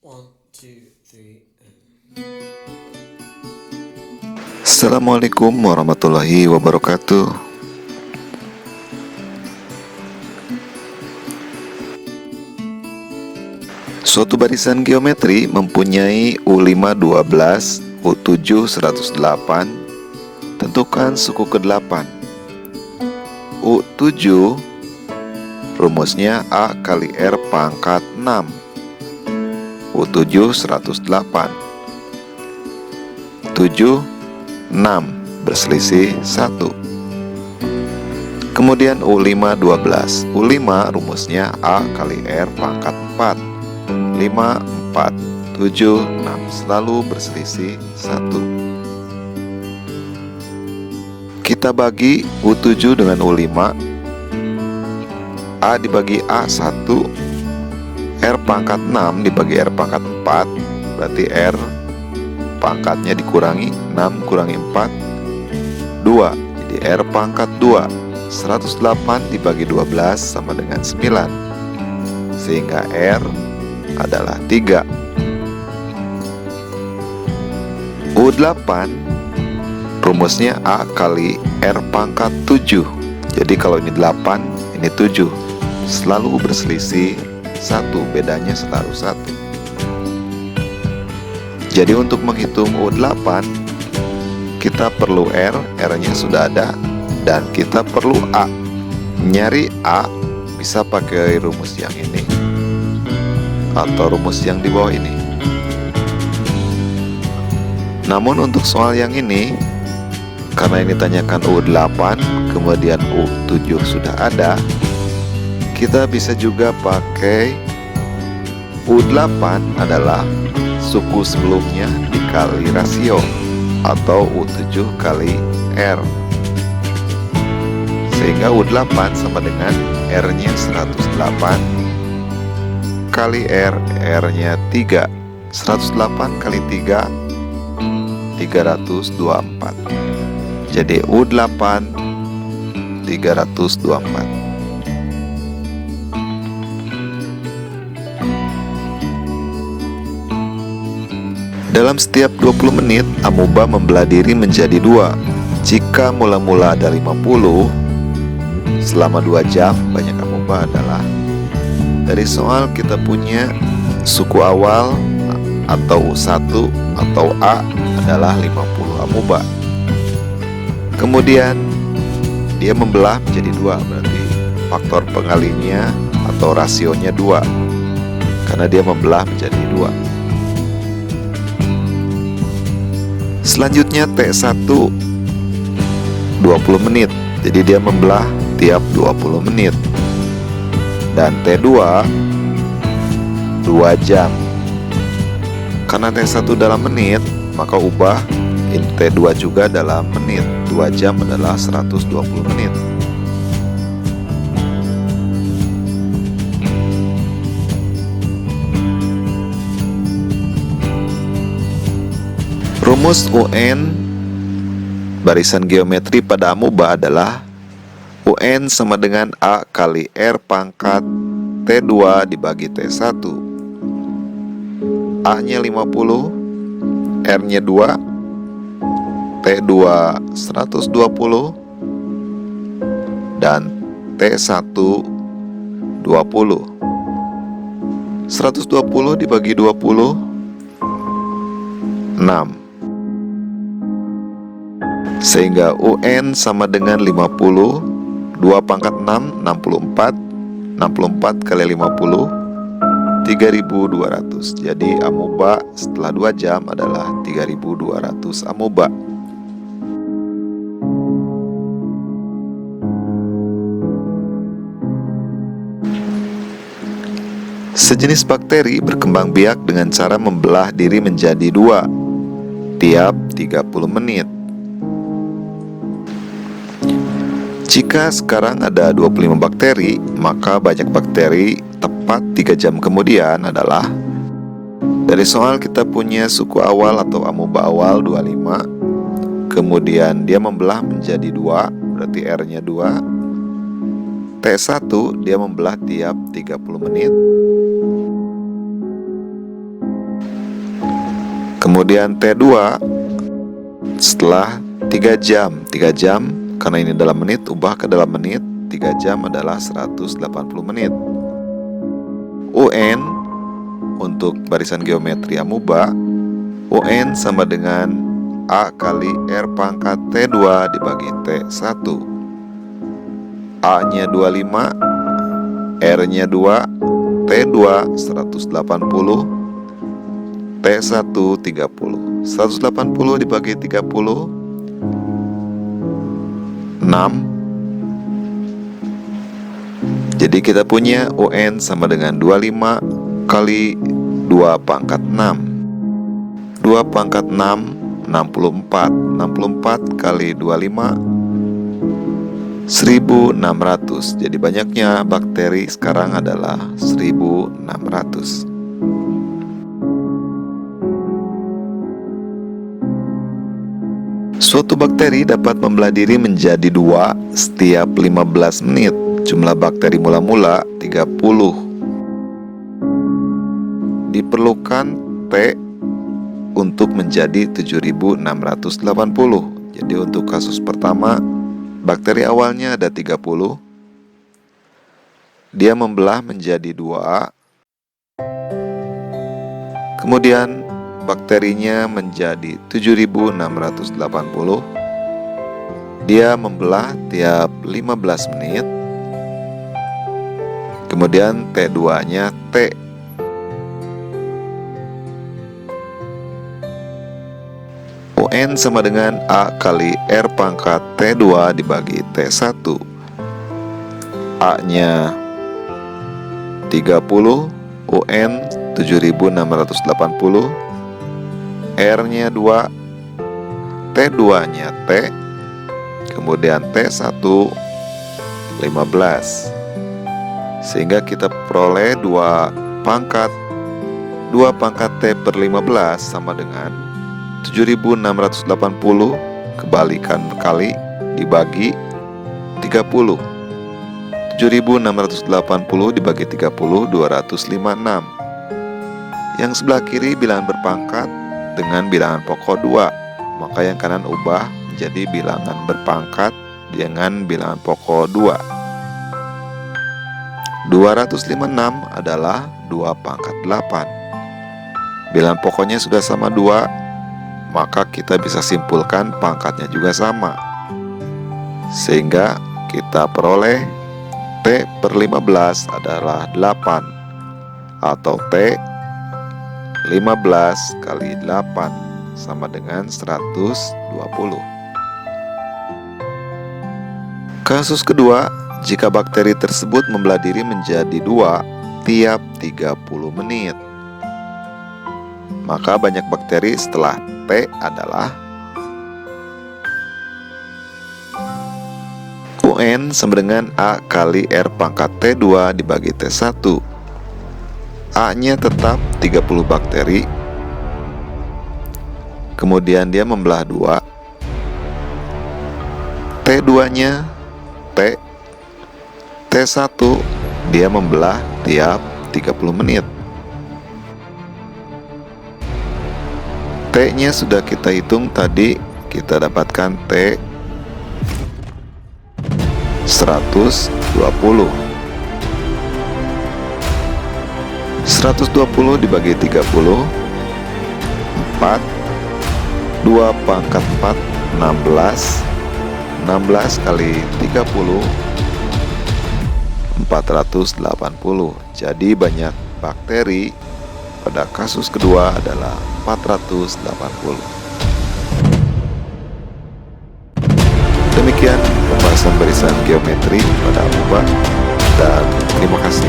One, two, three, and... Assalamualaikum warahmatullahi wabarakatuh. Suatu barisan geometri mempunyai U5 12, U7 108. Tentukan suku ke-8. U7 rumusnya A kali R pangkat 6. U7 108. 7, 6 berselisih 1. Kemudian U5 12. U5 rumusnya A kali R pangkat 4. 5, 4, 7, 6 selalu berselisih 1. Kita bagi U7 dengan U5. A dibagi A1, R pangkat 6 dibagi R pangkat 4, berarti R pangkatnya dikurangi 6 kurangi 4, 2. Jadi R pangkat 2. 108 dibagi 12 sama dengan 9, sehingga R adalah 3. U8 rumusnya A kali R pangkat 7. Jadi kalau ini 8, ini 7, selalu berselisih 1, bedanya selalu 1. Jadi untuk menghitung U8, kita perlu R, R-nya sudah ada, dan kita perlu A. Nyari A bisa pakai rumus yang ini atau rumus yang di bawah ini. Namun untuk soal yang ini, karena ini tanyakan U8, kemudian U7 sudah ada, kita bisa juga pakai U8 adalah suku sebelumnya dikali rasio, atau U7 kali R, sehingga U8 sama dengan R-nya 108 kali R, R-nya 3. 108 kali 3, 324. Jadi U8 324. Dalam setiap 20 menit, amuba membelah diri menjadi 2. Jika mula-mula ada 50, selama 2 jam banyak amuba adalah. Dari soal kita punya suku awal atau U1 atau A adalah 50 amuba. Kemudian dia membelah menjadi 2, berarti faktor pengalinya atau rasionya 2, karena dia membelah menjadi 2. Selanjutnya T1 20 menit, jadi dia membelah tiap 20 menit. Dan T2 2 jam. Karena T1 dalam menit, maka ubah T2 juga dalam menit. 2 jam adalah 120 menit. Rumus UN barisan geometri pada amuba adalah UN sama dengan A kali R pangkat T2 dibagi T1. A-nya 50, R-nya 2, T2 120, dan T1 20. 120 dibagi 20, 6. Sehingga UN sama dengan 50, 2 pangkat 6, 64. 64 kali 50, 3200. Jadi amuba setelah 2 jam adalah 3200 amuba. Sejenis bakteri berkembang biak dengan cara membelah diri menjadi 2 tiap 30 menit. Jika sekarang ada 25 bakteri, maka banyak bakteri tepat 3 jam kemudian adalah. Dari soal kita punya suku awal atau amuba awal 25, kemudian dia membelah menjadi 2, berarti R-nya 2. T1 dia membelah tiap 30 menit. Kemudian T2 setelah 3 jam. 3 jam karena ini dalam menit, ubah ke dalam menit. 3 jam adalah 180 menit. UN untuk barisan geometri amuba, UN sama dengan A kali R pangkat T2 dibagi T1. A-nya 25, R-nya 2, T2 180, T1 30. 180 dibagi 30, 6. Jadi kita punya UN sama dengan 25 kali 2 pangkat 6. 2 pangkat 6, 64. 64 kali 25, 1600. Jadi banyaknya bakteri sekarang adalah 1600. Suatu bakteri dapat membelah diri menjadi 2 setiap 15 menit. Jumlah bakteri mula-mula 30. Diperlukan T untuk menjadi 7680. Jadi untuk kasus pertama, bakteri awalnya ada 30. Dia membelah menjadi 2. Kemudian bakterinya menjadi 7680. Dia membelah tiap 15 menit. Kemudian T2-nya T. UN sama dengan A kali R pangkat T2 dibagi T1. A-nya 30, UN 7680, R-nya 2, T2-nya T, kemudian T1 15. Sehingga kita peroleh 2 pangkat T per 15 sama dengan 7680 kebalikan kali dibagi 30. 7680 dibagi 30, 256. Yang sebelah kiri bilangan berpangkat dengan bilangan pokok 2. Maka yang kanan ubah menjadi bilangan berpangkat dengan bilangan pokok 2. 256 adalah 2 pangkat 8. Bilangan pokoknya sudah sama 2, maka kita bisa simpulkan pangkatnya juga sama. Sehingga kita peroleh T per 15 adalah 8, atau T 15 kali 8 sama dengan 120. Kasus kedua, jika bakteri tersebut membelah diri menjadi 2 tiap 30 menit, maka banyak bakteri setelah T adalah UN sama dengan A kali R pangkat T2 dibagi T1. A-nya tetap 30 bakteri. Kemudian dia membelah 2. T2-nya T. T1 dia membelah tiap 30 menit. T-nya sudah kita hitung tadi, kita dapatkan T 120. 120 dibagi 30, 4. 2 pangkat 4, 16. 16 kali 30, 480. Jadi banyak bakteri pada kasus kedua adalah 480. Demikian pembahasan barisan geometri pada amuba, dan terima kasih.